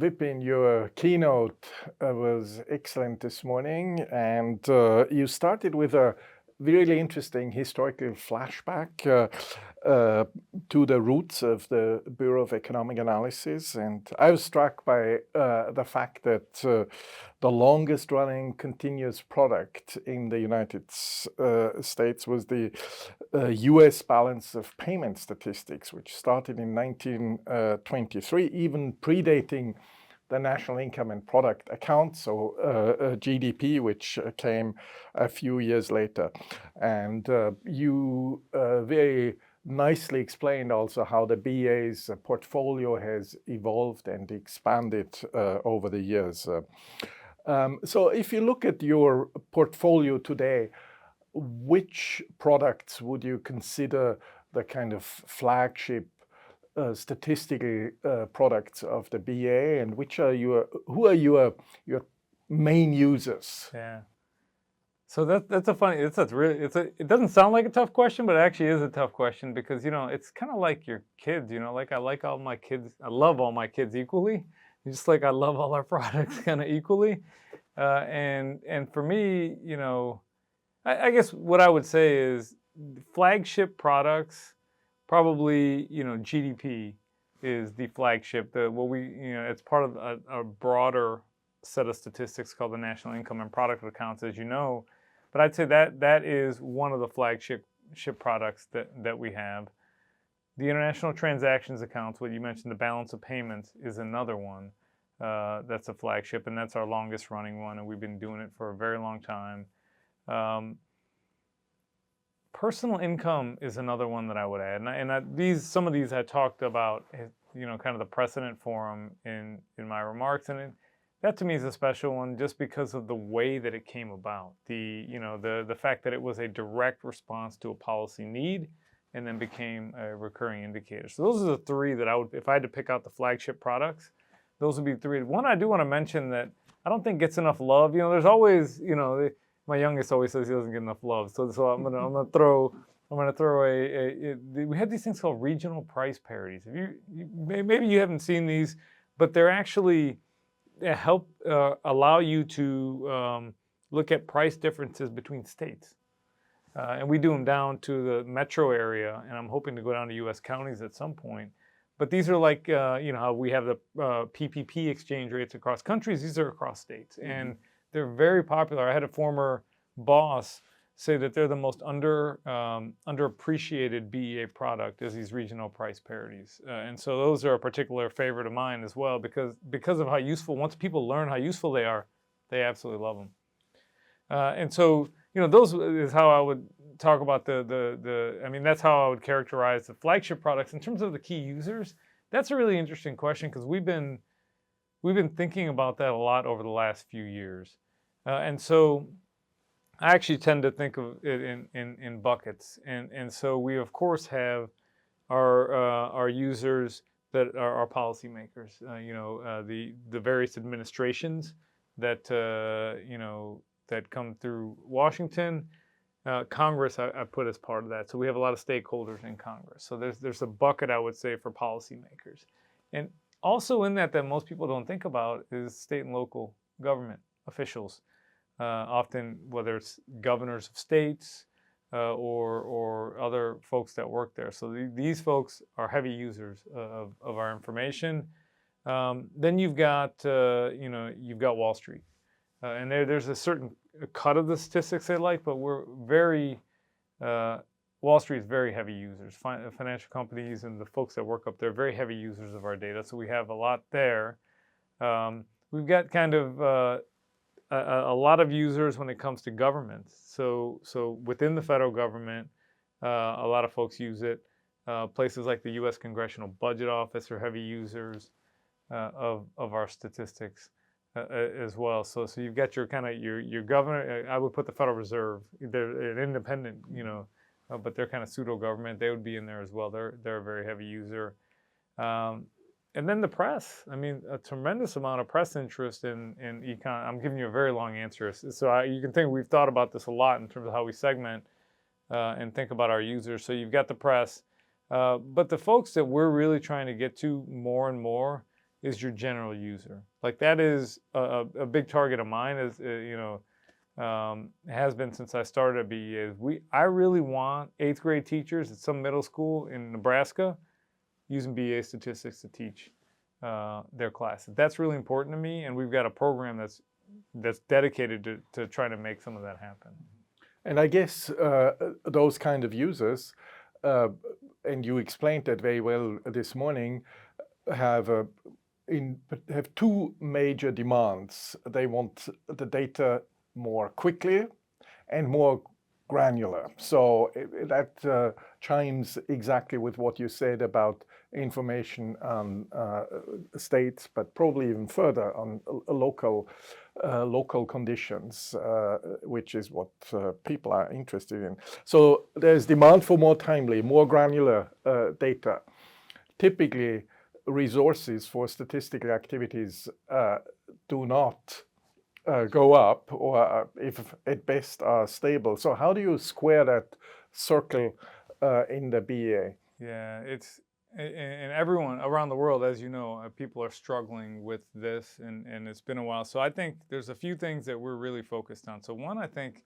Vipin, your keynote was excellent this morning, and you started with a really interesting historical flashback to the roots of the Bureau of Economic Analysis. And I was struck by the fact that the longest running continuous product in the United States was the US balance of payment statistics, which started in 1923, even predating the national income and product account, so GDP, which came a few years later. And you very nicely explained also how the BA's portfolio has evolved and expanded over the years. So if you look at your portfolio today, which products would you consider the kind of flagship statistical products of the BA, and who are your main users? Yeah. So that's a funny. It doesn't sound like a tough question, but it actually is a tough question because it's kind of like your kids. Like I like all my kids. I love all my kids equally, just like I love all our products kind of equally. And for me, I guess what I would say is flagship products. Probably, GDP is the flagship. It's part of a broader set of statistics called the National Income and Product Accounts, as you know. But I'd say that is one of the flagship products that we have. The International Transactions Accounts, what you mentioned, the balance of payments, is another one that's a flagship, and that's our longest running one, and we've been doing it for a very long time. Personal income is another one that I would add, some of these I talked about, kind of the precedent for them in my remarks, and that to me is a special one just because of the way that it came about, the fact that it was a direct response to a policy need, and then became a recurring indicator. So those are the three that if I had to pick out the flagship products, those would be three. One I do want to mention that I don't think gets enough love. There's always, my youngest always says he doesn't get enough love, so I'm gonna throw we have these things called regional price parities. Maybe you haven't seen these, but they're actually help allow you to look at price differences between states, and we do them down to the metro area, and I'm hoping to go down to U.S. counties at some point. But these are like how we have the PPP exchange rates across countries. These are across states, and they're very popular. I had a former boss say that they're the most underappreciated BEA product is these regional price parities. And so those are a particular favorite of mine as well because of how useful, once people learn how useful they are, they absolutely love them. And so, those is how I would talk about that's how I would characterize the flagship products. In terms of the key users, that's a really interesting question because we've been thinking about that a lot over the last few years. And so I actually tend to think of it in buckets. And so we, of course, have our users that are our policymakers, the various administrations that, that come through Washington. Congress, I put as part of that. So we have a lot of stakeholders in Congress. So there's a bucket, I would say, for policymakers. And also in that most people don't think about is state and local government officials. Often, whether it's governors of states or other folks that work there. So these folks are heavy users of our information. Then you've got Wall Street, and there's a certain cut of the statistics they like, but Wall Street is very heavy users. Financial companies and the folks that work up there are very heavy users of our data. So we have a lot there. We've got kind of a lot of users when it comes to governments. So within the federal government, a lot of folks use it. Places like the U.S. Congressional Budget Office are heavy users of our statistics as well. So you've got your governor. I would put the Federal Reserve. They're an independent, but they're kind of pseudo government. They would be in there as well. They're a very heavy user. And then the press. A tremendous amount of press interest in econ. I'm giving you a very long answer. So you can think we've thought about this a lot in terms of how we segment and think about our users. So you've got the press. But the folks that we're really trying to get to more and more is your general user. Like that is a big target of mine. Is has been since I started at BEA. I really want 8th grade teachers at some middle school in Nebraska using BEA statistics to teach their classes. That's really important to me, and we've got a program that's dedicated to trying to make some of that happen. And I guess those kind of users, and you explained that very well this morning, have two major demands. They want the data more quickly and more granular. So that chimes exactly with what you said about information on states, but probably even further on local conditions, which is what people are interested in. So there's demand for more timely, more granular data. Typically, resources for statistical activities do not go up, or if at best are stable. So how do you square that circle in the BEA? Yeah, and everyone around the world, as you know, people are struggling with this, and it's been a while. So I think there's a few things that we're really focused on. So one, I think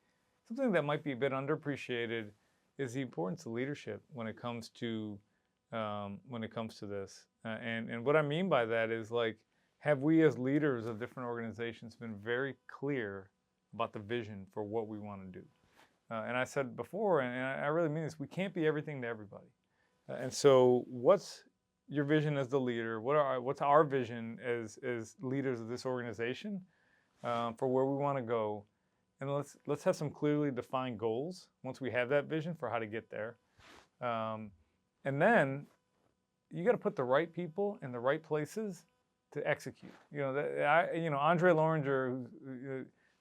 something that might be a bit underappreciated is the importance of leadership when it comes to this. And what I mean by that is, like, have we as leaders of different organizations been very clear about the vision for what we want to do? And I said before, and I really mean this, we can't be everything to everybody. And so what's your vision as the leader? What's our vision as leaders of this organization for where we want to go? And let's have some clearly defined goals once we have that vision for how to get there. And then you got to put the right people in the right places to execute. Andre Loringer,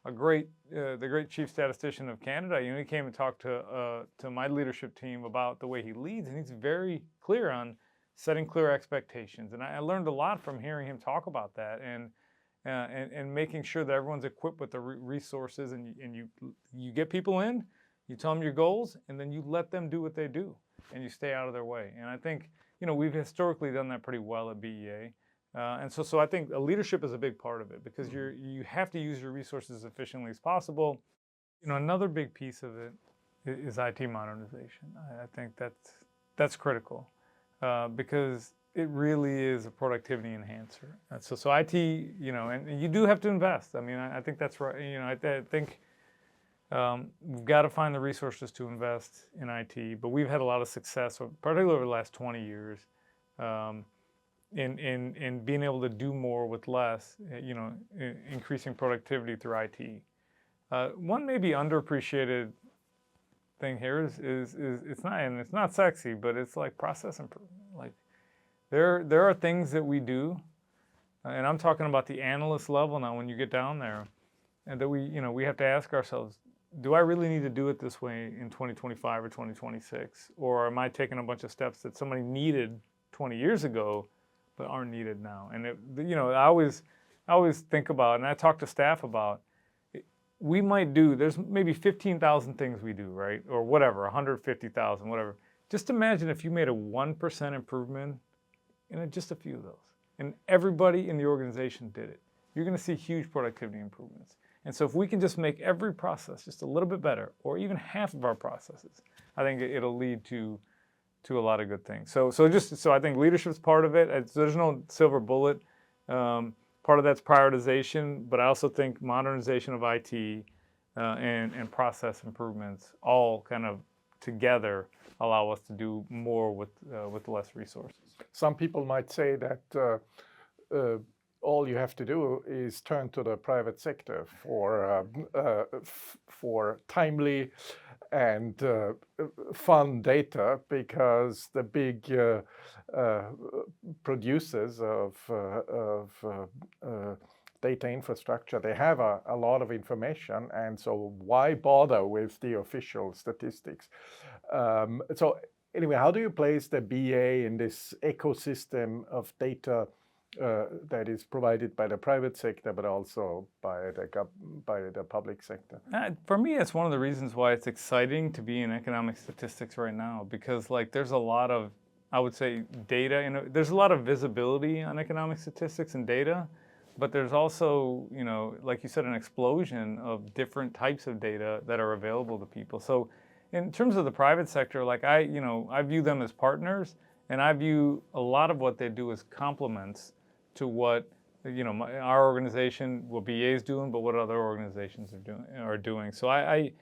the great chief statistician of Canada, he came and talked to my leadership team about the way he leads, and he's very clear on setting clear expectations. And I learned a lot from hearing him talk about that, and making sure that everyone's equipped with the resources, and you get people in, you tell them your goals, and then you let them do what they do, and you stay out of their way. And I think we've historically done that pretty well at BEA. And so I think leadership is a big part of it, because you have to use your resources as efficiently as possible. Another big piece of it is IT modernization. I think that's critical because it really is a productivity enhancer. And so IT, and you do have to invest. I mean, I think that's right. I think we've got to find the resources to invest in IT, but we've had a lot of success, particularly over the last 20 years. In being able to do more with less, increasing productivity through IT. One maybe underappreciated thing here is it's not sexy, but it's like process improvement. Like there are things that we do, and I'm talking about the analyst level now. When you get down there, and that we have to ask ourselves, do I really need to do it this way in 2025 or 2026, or am I taking a bunch of steps that somebody needed 20 years ago, but aren't needed now? And I always think about, and I talk to staff about, we might do, there's maybe 15,000 things we do, right? Or whatever, 150,000, whatever. Just imagine if you made a 1% improvement in just a few of those, and everybody in the organization did it. You're going to see huge productivity improvements. And so if we can just make every process just a little bit better, or even half of our processes, I think it'll lead to a lot of good things. So I think leadership's part of it. There's no silver bullet. Part of that's prioritization, but I also think modernization of IT and process improvements all kind of together allow us to do more with less resources. Some people might say that all you have to do is turn to the private sector for timely and fun data, because the big producers of data infrastructure, they have a lot of information, and so why bother with the official statistics? So anyway, how do you place the BA in this ecosystem of data that is provided by the private sector, but also by the public sector? For me, it's one of the reasons why it's exciting to be in economic statistics right now, because there's a lot of I would say data. There's a lot of visibility on economic statistics and data, but there's also, like you said, an explosion of different types of data that are available to people. So in terms of the private sector, like I view them as partners, and I view a lot of what they do as complements to what, our organization, what BA is doing, but what other organizations are doing. So I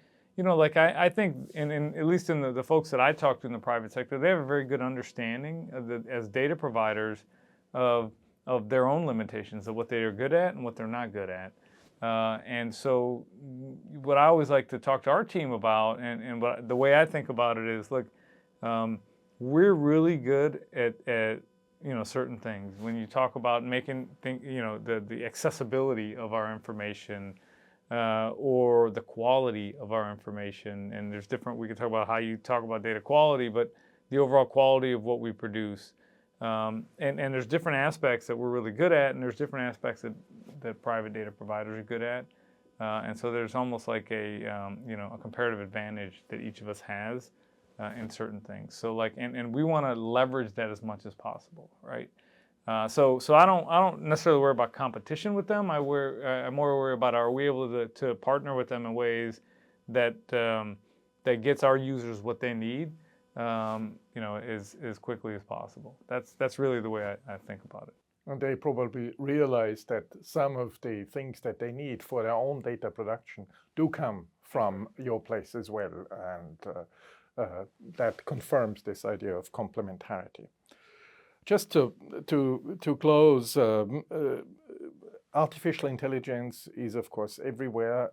think, at least in the folks that I talk to in the private sector, they have a very good understanding as data providers of their own limitations, of what they are good at and what they're not good at. And so what I always like to talk to our team about, and the way I think about it is, look, we're really good at certain things. When you talk about the accessibility of our information, or the quality of our information, and we can talk about how you talk about data quality, but the overall quality of what we produce. And there's different aspects that we're really good at, and there's different aspects that private data providers are good at. And so there's almost like a comparative advantage that each of us has in certain things. So and we want to leverage that as much as possible, right? So I don't necessarily worry about competition with them. I'm more worried about, are we able to partner with them in ways that gets our users what they need, as quickly as possible. That's really the way I think about it. And they probably realize that some of the things that they need for their own data production do come from your place as well, and that confirms this idea of complementarity. Just to close, artificial intelligence is, of course, everywhere,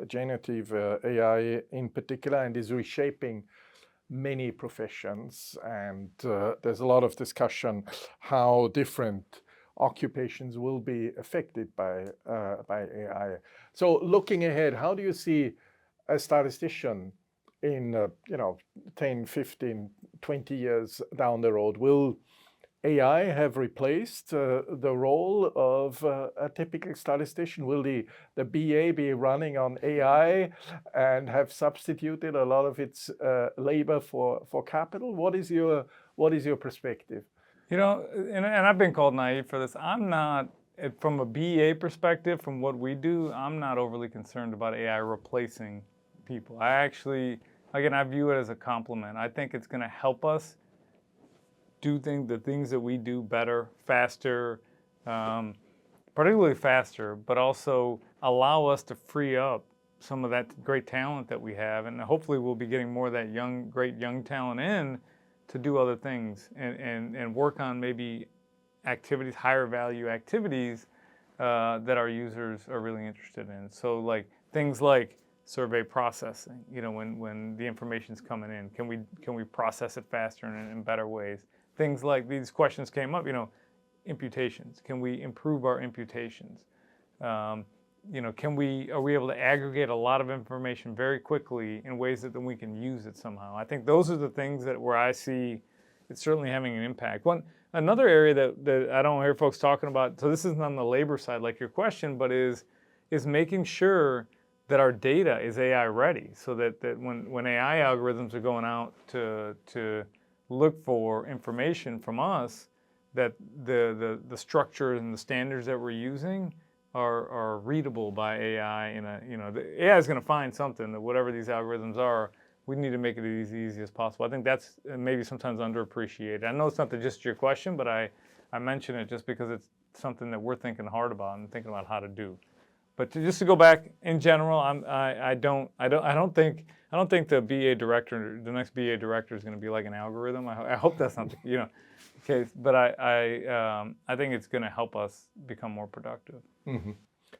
generative AI in particular, and is reshaping many professions. And there's a lot of discussion how different occupations will be affected by AI. So looking ahead, how do you see a statistician in 10, 15, 20 years down the road? Will AI have replaced the role of a typical statistician? Will the BA be running on AI and have substituted a lot of its labor for capital? What is your perspective? And I've been called naive for this. I'm not, from a BA perspective, from what we do, I'm not overly concerned about AI replacing people. I actually, again, I view it as a complement. I think it's going to help us do the things that we do better, faster, particularly faster, but also allow us to free up some of that great talent that we have. And hopefully we'll be getting more of that great young talent in to do other things and work on maybe activities, higher value activities that our users are really interested in. So things like survey processing, when the information's coming in, can we process it faster and in better ways? Things like these questions came up, imputations. Can we improve our imputations? Are we able to aggregate a lot of information very quickly in ways that then we can use it somehow? I think those are the things where I see it's certainly having an impact. Another area that I don't hear folks talking about, so this isn't on the labor side like your question, but is making sure that our data is AI ready, so that when AI algorithms are going out to look for information from us, that the structures and the standards that we're using are readable by AI. The AI is going to find something, that whatever these algorithms are, we need to make it as easy as possible. I think that's maybe sometimes underappreciated. I know it's not just your question, but I mention it just because it's something that we're thinking hard about and thinking about how to do. But just to go back in general, I don't think the BA director, the next BA director, is going to be like an algorithm. I hope that's not the case. But I think it's going to help us become more productive. Mm-hmm.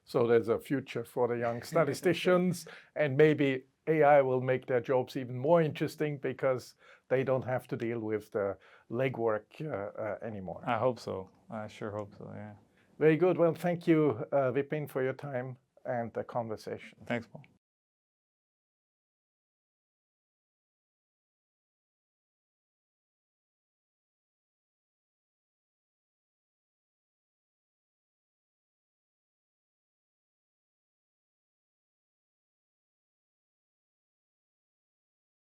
So there's a future for the young statisticians, and maybe AI will make their jobs even more interesting because they don't have to deal with the legwork anymore. I hope so. I sure hope so. Yeah. Very good. Well, thank you, Vipin, for your time and the conversation. Thanks, Paul.